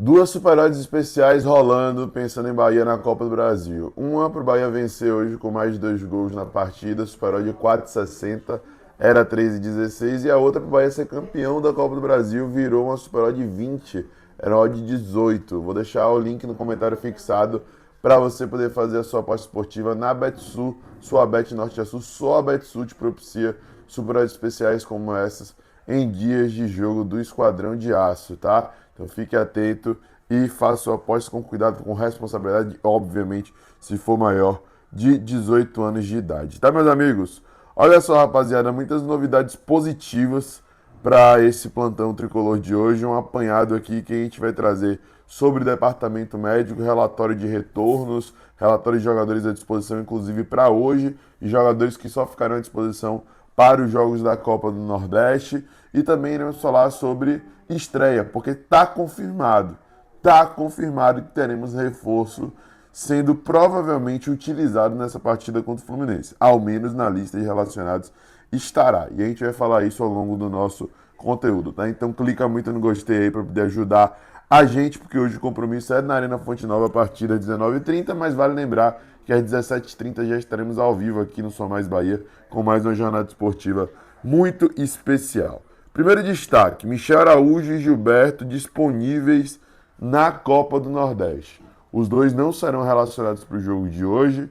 Duas super odds especiais rolando, pensando em Bahia na Copa do Brasil. Uma para o Bahia vencer hoje com mais de 2 gols na partida, super odd 4,60, era 13,16. E a outra para o Bahia ser campeão da Copa do Brasil, virou uma super odd 20, era odd 18. Vou deixar o link no comentário fixado para você poder fazer a sua aposta esportiva na BetSul, sua Bet Norte a Sul. Só a BetSul te propicia super odds especiais como essas em dias de jogo do Esquadrão de Aço, tá? Então fique atento e faça sua aposta com cuidado, com responsabilidade, obviamente, se for maior de 18 anos de idade. Tá, meus amigos? Olha só, rapaziada, muitas novidades positivas para esse plantão tricolor de hoje. Um apanhado aqui que a gente vai trazer sobre o departamento médico, relatório de retornos, relatório de jogadores à disposição, inclusive para hoje, e jogadores que só ficarão à disposição para os jogos da Copa do Nordeste. E também iremos falar sobre estreia, porque está confirmado que teremos reforço sendo provavelmente utilizado nessa partida contra o Fluminense, ao menos na lista de relacionados estará. E a gente vai falar isso ao longo do nosso conteúdo, tá? Então clica muito no gostei aí para poder ajudar a gente, porque hoje o compromisso é na Arena Fonte Nova a partir das 19h30, mas vale lembrar que às 17h30 já estaremos ao vivo aqui no Só Mais Bahia com mais uma jornada esportiva muito especial. Primeiro destaque, Michel Araújo e Gilberto disponíveis na Copa do Nordeste. Os dois não serão relacionados para o jogo de hoje,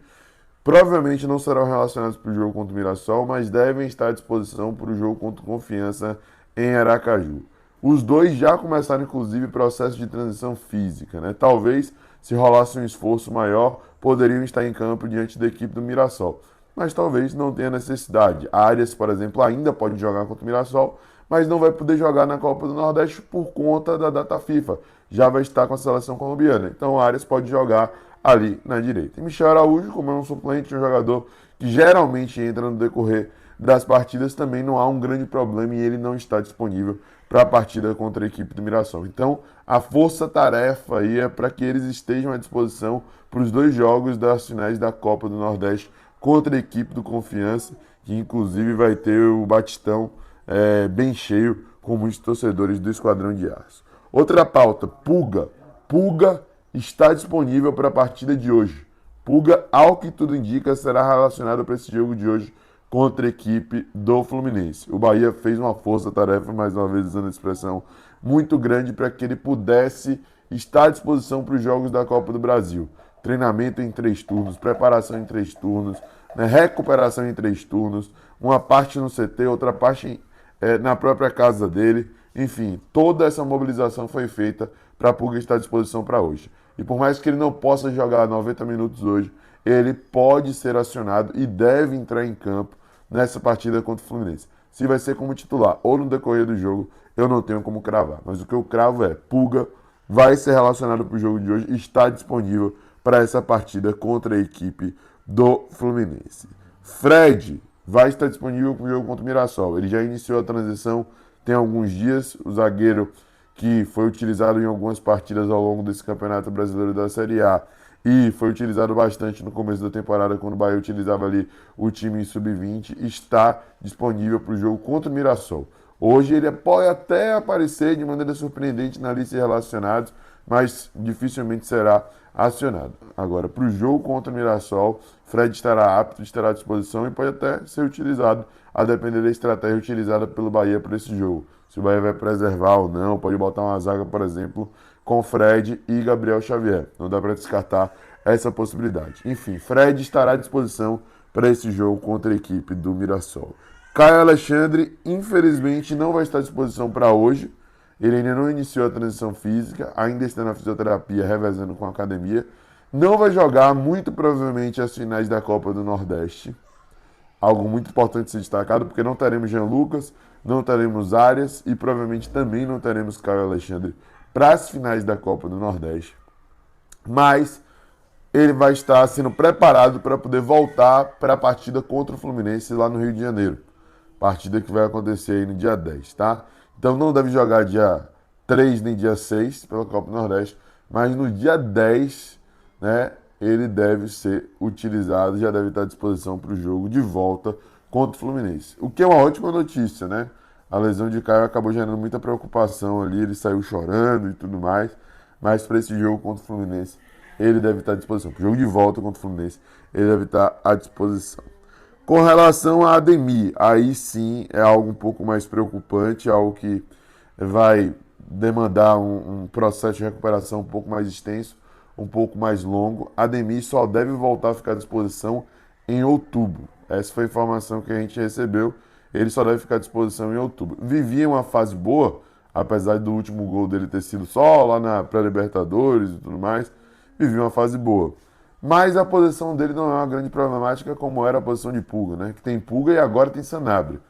provavelmente não serão relacionados para o jogo contra o Mirassol, mas devem estar à disposição para o jogo contra o Confiança em Aracaju. Os dois já começaram, inclusive, processo de transição física, né? Talvez, se rolasse um esforço maior, poderiam estar em campo diante da equipe do Mirassol. Mas talvez não tenha necessidade. Arias, por exemplo, ainda pode jogar contra o Mirassol, mas não vai poder jogar na Copa do Nordeste por conta da data FIFA. Já vai estar com a seleção colombiana. Então, o Arias pode jogar ali na direita. E Michel Araújo, como é um suplente, um jogador que geralmente entra no decorrer das partidas, também não há um grande problema e ele não está disponível para a partida contra a equipe do Mirassol. Então, a força-tarefa aí é para que eles estejam à disposição para os dois jogos das finais da Copa do Nordeste contra a equipe do Confiança, que inclusive vai ter o Batistão bem cheio com muitos torcedores do Esquadrão de Aço. Outra pauta, Pulga. Pulga está disponível para a partida de hoje. Pulga, ao que tudo indica, será relacionado para esse jogo de hoje contra a equipe do Fluminense. O Bahia fez uma força-tarefa, mais uma vez usando a expressão, muito grande para que ele pudesse estar à disposição para os jogos da Copa do Brasil. Treinamento em 3 turnos, preparação em 3 turnos, né, recuperação em 3 turnos, uma parte no CT, outra parte na própria casa dele. Enfim, toda essa mobilização foi feita para a Pulga estar à disposição para hoje. E por mais que ele não possa jogar 90 minutos hoje, ele pode ser acionado e deve entrar em campo nessa partida contra o Fluminense. Se vai ser como titular ou no decorrer do jogo, eu não tenho como cravar. Mas o que eu cravo é, Pulga vai ser relacionado para o jogo de hoje e está disponível para essa partida contra a equipe do Fluminense. Fred vai estar disponível para o jogo contra o Mirassol. Ele já iniciou a transição tem alguns dias. O zagueiro que foi utilizado em algumas partidas ao longo desse Campeonato Brasileiro da Série A e foi utilizado bastante no começo da temporada, quando o Bahia utilizava ali o time em sub-20, está disponível para o jogo contra o Mirassol. Hoje ele pode até aparecer de maneira surpreendente na lista de relacionados, mas dificilmente será acionado. Agora, para o jogo contra o Mirassol, Fred estará apto, estará à disposição e pode até ser utilizado, a depender da estratégia utilizada pelo Bahia para esse jogo. Se o Bahia vai preservar ou não, pode botar uma zaga, por exemplo, com Fred e Gabriel Xavier. Não dá para descartar essa possibilidade. Enfim, Fred estará à disposição para esse jogo contra a equipe do Mirassol. Caio Alexandre, infelizmente, não vai estar à disposição para hoje. Ele ainda não iniciou a transição física, ainda está na fisioterapia, revezando com a academia. Não vai jogar, muito provavelmente, as finais da Copa do Nordeste. Algo muito importante ser destacado, porque não teremos Jean Lucas, não teremos Arias e provavelmente também não teremos Caio Alexandre para as finais da Copa do Nordeste. Mas ele vai estar sendo preparado para poder voltar para a partida contra o Fluminense lá no Rio de Janeiro. Partida que vai acontecer aí no dia 10, tá? Então não deve jogar dia 3 nem dia 6 pela Copa do Nordeste, mas no dia 10, né, ele deve ser utilizado, já deve estar à disposição para o jogo de volta contra o Fluminense. O que é uma ótima notícia, né? A lesão de Caio acabou gerando muita preocupação ali, ele saiu chorando e tudo mais, mas para esse jogo contra o Fluminense, ele deve estar à disposição. Pro jogo de volta contra o Fluminense, ele deve estar à disposição. Com relação a Ademir, aí sim é algo um pouco mais preocupante, algo que vai demandar um processo de recuperação um pouco mais extenso, um pouco mais longo. Ademir só deve voltar a ficar à disposição em outubro. Essa foi a informação que a gente recebeu. Ele só deve ficar à disposição em outubro. Vivia uma fase boa, apesar do último gol dele ter sido só lá na pré-Libertadores e tudo mais. Vivia uma fase boa. Mas a posição dele não é uma grande problemática como era a posição de Pulga, né? Que tem Pulga e agora tem Sanabria.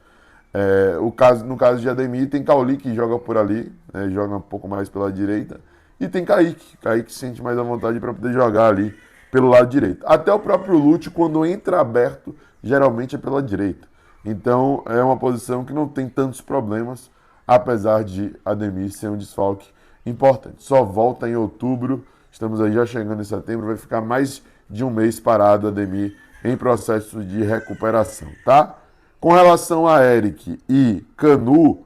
No caso de Ademir, tem Cauli que joga por ali, né? Joga um pouco mais pela direita. E tem Kaique. Kaique sente mais à vontade para poder jogar ali pelo lado direito. Até o próprio Lute, quando entra aberto, geralmente é pela direita. Então é uma posição que não tem tantos problemas, apesar de Ademir ser um desfalque importante. Só volta em outubro. Estamos aí já chegando em setembro, vai ficar mais de um mês parado Ademir em processo de recuperação, tá? Com relação a Eric e Canu,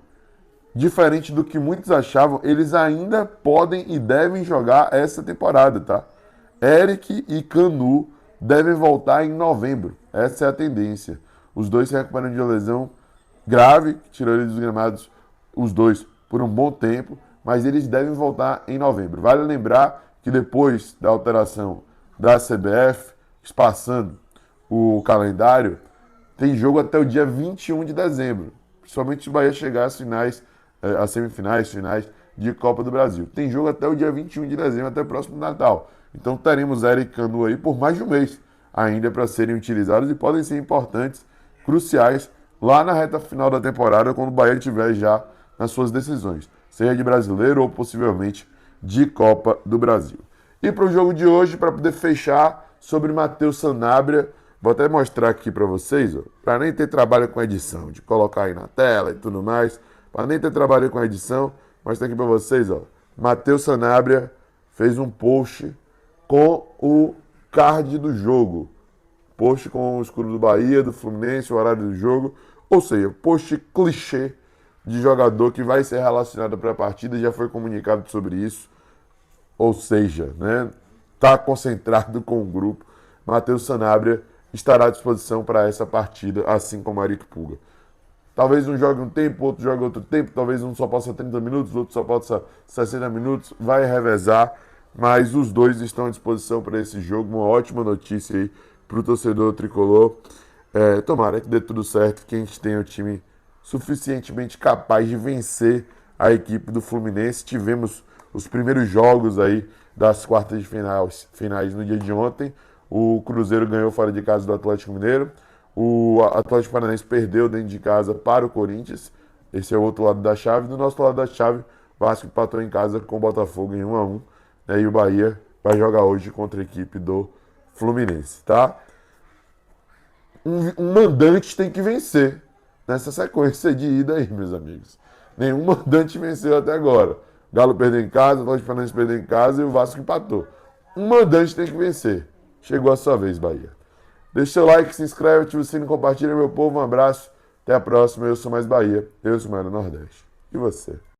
diferente do que muitos achavam, eles ainda podem e devem jogar essa temporada, tá? Eric e Canu devem voltar em novembro. Essa é a tendência. Os dois se recuperam de uma lesão grave, que tirou eles dos gramados, os dois, por um bom tempo, mas eles devem voltar em novembro. Vale lembrar que depois da alteração da CBF, espaçando o calendário, tem jogo até o dia 21 de dezembro. Principalmente se o Bahia chegar às finais, às semifinais, finais de Copa do Brasil. Tem jogo até o dia 21 de dezembro, até o próximo Natal. Então teremos Eric e Canu aí por mais de um mês ainda para serem utilizados e podem ser importantes, cruciais, lá na reta final da temporada, quando o Bahia estiver já nas suas decisões, seja de brasileiro ou possivelmente de Copa do Brasil. E para o jogo de hoje, para poder fechar, sobre Matheus Sanabria, vou até mostrar aqui para vocês, para nem ter trabalho com edição, de colocar aí na tela e tudo mais, para nem ter trabalho com edição, mostrar aqui para vocês, Matheus Sanabria fez um post com o card do jogo, post com o escudo do Bahia, do Fluminense, o horário do jogo, ou seja, post clichê de jogador que vai ser relacionado para a partida, já foi comunicado sobre isso, ou seja, né, tá concentrado com o grupo. Matheus Sanabria estará à disposição para essa partida, assim como Eric Pulga. Talvez um jogue um tempo, outro jogue outro tempo, talvez um só possa 30 minutos, outro só possa 60 minutos, vai revezar, mas os dois estão à disposição para esse jogo. Uma ótima notícia aí para o torcedor tricolor. Tomara que dê tudo certo, que a gente tenha o time suficientemente capaz de vencer a equipe do Fluminense. Tivemos os primeiros jogos aí das quartas de finais no dia de ontem. O Cruzeiro ganhou fora de casa do Atlético Mineiro. O Atlético Paranaense perdeu dentro de casa para o Corinthians. Esse é o outro lado da chave. Do nosso lado da chave, Vasco empatou em casa com o Botafogo em 1-1. E o Bahia vai jogar hoje contra a equipe do Fluminense, tá? Um mandante tem que vencer nessa sequência de ida aí, meus amigos. Nenhum mandante venceu até agora. Galo perdeu em casa, o Atlético Paranaense perdeu em casa e o Vasco empatou. Um mandante tem que vencer. Chegou a sua vez, Bahia. Deixa seu like, se inscreve, ativa o sininho, compartilha, meu povo. Um abraço. Até a próxima. Eu sou mais Bahia. Eu sou mais do Nordeste. E você?